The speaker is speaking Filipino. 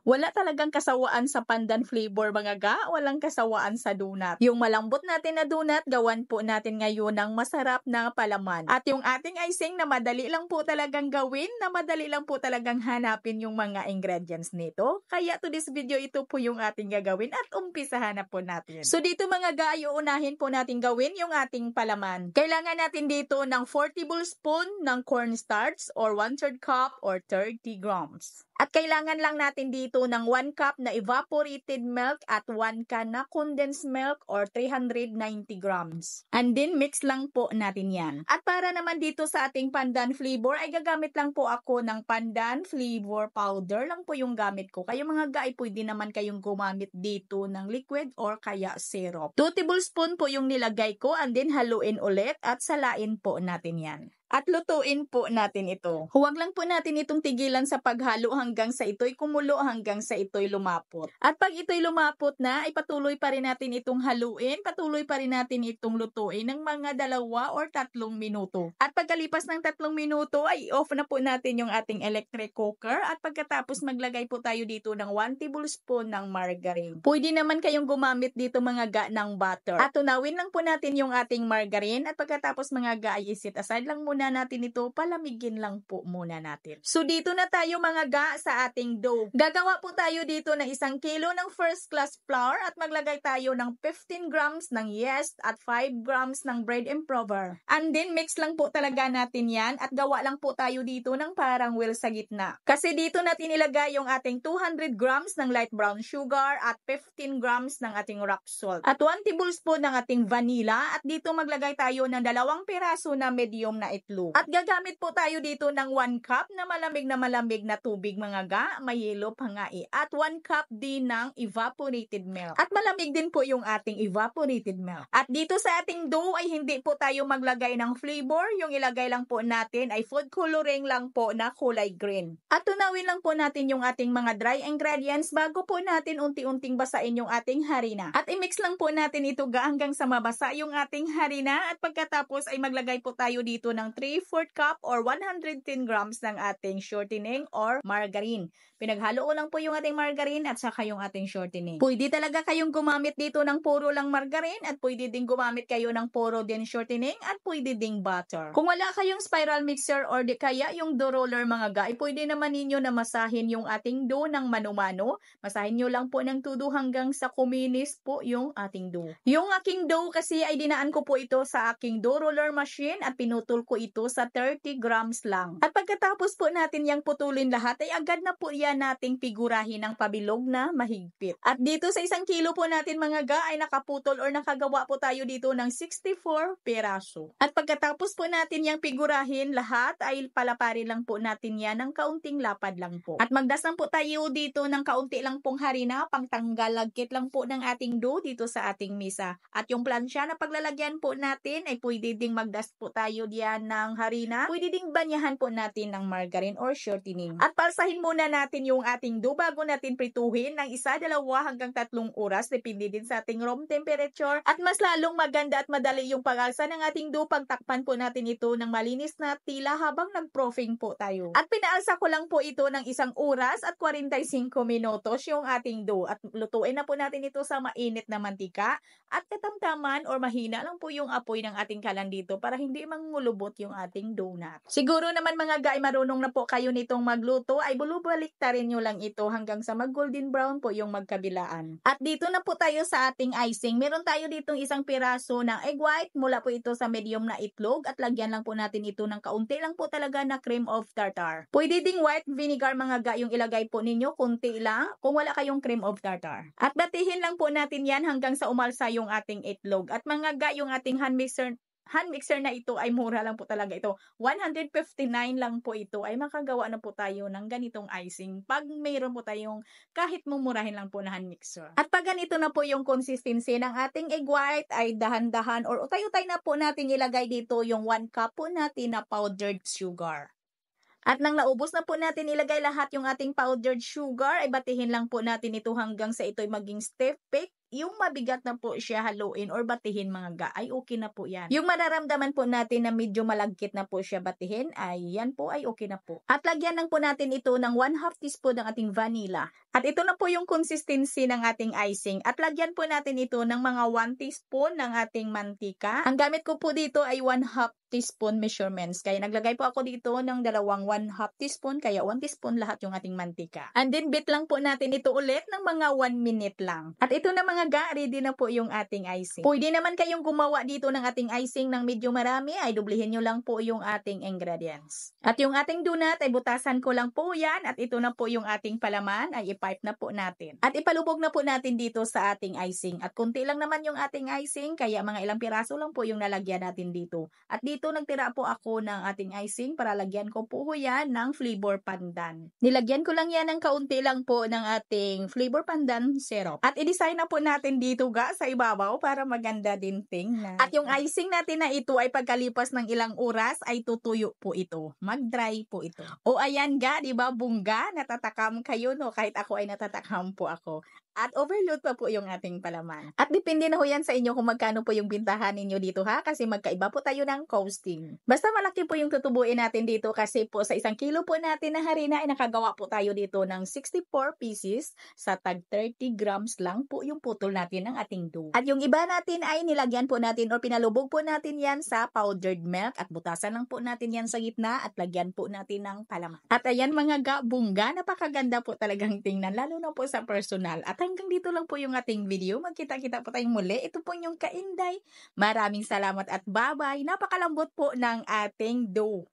Wala talagang kasawaan sa pandan flavor mga ga, walang kasawaan sa donut. Yung malambot natin na donut, gawan po natin ngayon ng masarap na palaman. At yung ating icing na madali lang po talagang gawin, na madali lang po talagang hanapin yung mga ingredients nito. Kaya to this video, ito po yung ating gagawin at umpisahan na po natin. So dito mga ga, uunahin po natin gawin yung ating palaman. Kailangan natin dito ng 4 tablespoon ng cornstarch or 1/3 cup or 30 grams. At kailangan lang natin dito ng 1 cup na evaporated milk at 1 can na condensed milk or 390 grams. And then mix lang po natin yan. At para naman dito sa ating pandan flavor ay gagamit lang po ako ng pandan flavor powder lang po yung gamit ko. Kayo mga guys, pwede naman kayong gumamit dito ng liquid or kaya syrup. 2 tablespoon po yung nilagay ko and then haluin ulit at salain po natin yan. At lutuin po natin ito. Huwag lang po natin itong tigilan sa paghalo hanggang sa ito'y kumulo, hanggang sa ito'y lumapot. At pag ito'y lumapot na, ay patuloy pa rin natin itong haluin, patuloy pa rin natin itong lutuin ng mga 2 or 3 minuto. At pagkalipas ng 3 minuto, ay off na po natin yung ating electric cooker at pagkatapos maglagay po tayo dito ng 1 tablespoon ng margarine. Pwede naman kayong gumamit dito mga ga ng butter. At tunawin lang po natin yung ating margarine at pagkatapos mga ga ay isit aside lang muna natin ito, palamigin lang po muna natin. So dito na tayo mga ga sa ating dough. Gagawa po tayo dito ng 1 kilo ng first class flour at maglagay tayo ng 15 grams ng yeast at 5 grams ng bread improver. And then mix lang po talaga natin yan at gawa lang po tayo dito ng parang wheel sa gitna. Kasi dito natin ilagay yung ating 200 grams ng light brown sugar at 15 grams ng ating rock salt. At 1 tablespoon ng ating vanilla at dito maglagay tayo ng 2 piraso na medium na itlog. At gagamit po tayo dito ng 1 cup na malamig na tubig mga ga, may yelo pa nga eh. At 1 cup din ng evaporated milk. At malamig din po yung ating evaporated milk. At dito sa ating dough ay hindi po tayo maglagay ng flavor. Yung ilagay lang po natin ay food coloring lang po na kulay green. At tunawin lang po natin yung ating mga dry ingredients bago po natin unti-unting basain yung ating harina. At i-mix lang po natin ito ga hanggang sa mabasa yung ating harina. At pagkatapos ay maglagay po tayo dito ng 3/4 cup or 110 grams ng ating shortening or margarine. Pinaghalo ko lang po yung ating margarine at saka yung ating shortening. Pwede talaga kayong gumamit dito ng puro lang margarine at pwede din gumamit kayo ng puro din shortening at pwede ding butter. Kung wala kayong spiral mixer or di kaya yung dough roller mga guys, pwede naman ninyo na masahin yung ating dough ng mano-mano. Masahin nyo lang po ng todo hanggang sa kuminis po yung ating dough. Yung aking dough kasi ay dinaan ko po ito sa aking dough roller machine at pinutol ko ito sa 30 grams lang. At pagkatapos po natin yung putulin lahat ay agad na po yan nating figurahin ng pabilog na mahigpit. At dito sa 1 kilo po natin mga ga ay nakaputol or nakagawa po tayo dito ng 64 piraso. At pagkatapos po natin yung figurahin lahat ay palaparin lang po natin yan ng kaunting lapad lang po. At magdas lang po tayo dito ng kaunti lang pong harina pangtanggal lagkit lang po ng ating dough dito sa ating mesa. At yung plansya na paglalagyan po natin ay pwede ding magdas po tayo diyan ng harina. Pwede ding banyahan po natin ng margarine or shortening. At palsahin muna natin yung ating dough bago natin prituhin ng 1, 2 hanggang 3 oras. Depende din sa ating room temperature. At mas lalong maganda at madali yung pag-alsa ng ating dough pagtakpan po natin ito ng malinis na tila habang nag-proofing po tayo. At pinaalsa ko lang po ito ng 1 oras at 45 minutos yung ating dough. At lutuin na po natin ito sa mainit na mantika at katamtaman or mahina lang po yung apoy ng ating kalan dito para hindi mangulubot yung ating donut. Siguro naman mga guys, marunong na po kayo nitong magluto ay bulubalik rin nyo lang ito hanggang sa mag golden brown po yung magkabilaan. At dito na po tayo sa ating icing. Meron tayo ditong 1 piraso ng egg white mula po ito sa medium na itlog at lagyan lang po natin ito ng kaunti lang po talaga na cream of tartar. Pwede ding white vinegar mga ga yung ilagay po ninyo, kunti lang kung wala kayong cream of tartar. At batihin lang po natin yan hanggang sa umalsa yung ating itlog. At mga ga yung ating hand mixer na ito ay mura lang po talaga ito. 159 lang po ito ay makagawa na po tayo ng ganitong icing pag mayroon po tayong kahit mumurahin lang po na hand mixer. At pag ganito na po yung consistency ng ating egg white ay dahan-dahan or utay-utay na po natin ilagay dito yung 1 cup po natin na powdered sugar. At nang naubos na po natin ilagay lahat yung ating powdered sugar, ay batihin lang po natin ito hanggang sa ito'y maging stiff cake yung mabigat na po siya haluin or batihin mga ga, ay okay na po yan. Yung mararamdaman po natin na medyo malagkit na po siya batihin, ay yan po ay okay na po. At lagyan lang po natin ito ng 1/2 teaspoon ng ating vanilla. At ito na po yung consistency ng ating icing. At lagyan po natin ito ng mga 1 teaspoon ng ating mantika. Ang gamit ko po dito ay 1/2 teaspoon measurements. Kaya naglagay po ako dito ng dalawang 1/2 teaspoon, kaya 1 teaspoon lahat yung ating mantika. And then beat lang po natin ito ulit ng mga 1 minute lang. At ito na mga ga, ready na po yung ating icing. Pwede naman kayong gumawa dito ng ating icing ng medyo marami, ay dublihin nyo lang po yung ating ingredients. At yung ating donut ay butasan ko lang po yan, at ito na po yung ating palaman, ay i-pipe na po natin. At ipalubog na po natin dito sa ating icing. At kunti lang naman yung ating icing, kaya mga ilang piraso lang po yung nalagyan natin dito. At dito nagtira po ako ng ating icing para lagyan ko po yan ng flavor pandan. Nilagyan ko lang yan ng kaunti lang po ng ating flavor pandan syrup. At i-design na po natin dito ga sa ibabaw para maganda din tingnan. At yung icing natin na ito ay pagkalipas ng ilang oras ay tutuyo po ito. Mag-dry po ito. O ayan ga, di ba bungga? Natatakam kayo no? Kahit ako ay natatakam po ako. At overload pa po yung ating palaman. At depende na ho yan sa inyo kung magkano po yung bintahan ninyo dito ha, kasi magkaiba po tayo ng costing. Basta malaki po yung tutubuin natin dito, kasi po sa 1 kilo po natin na harina ay nakagawa po tayo dito ng 64 pieces sa tag 30 grams lang po yung putol natin ng ating dough. At yung iba natin ay nilagyan po natin o pinalubog po natin yan sa powdered milk, at butasan lang po natin yan sa gitna at lagyan po natin ng palaman. At ayan mga ga, bungga, napakaganda po talagang tingnan, lalo na po sa personal. At hanggang dito lang po yung ating video. Magkita-kita po tayong muli. Ito po yung Kainday. Maraming salamat at bye-bye. Napakalambot po ng ating dough.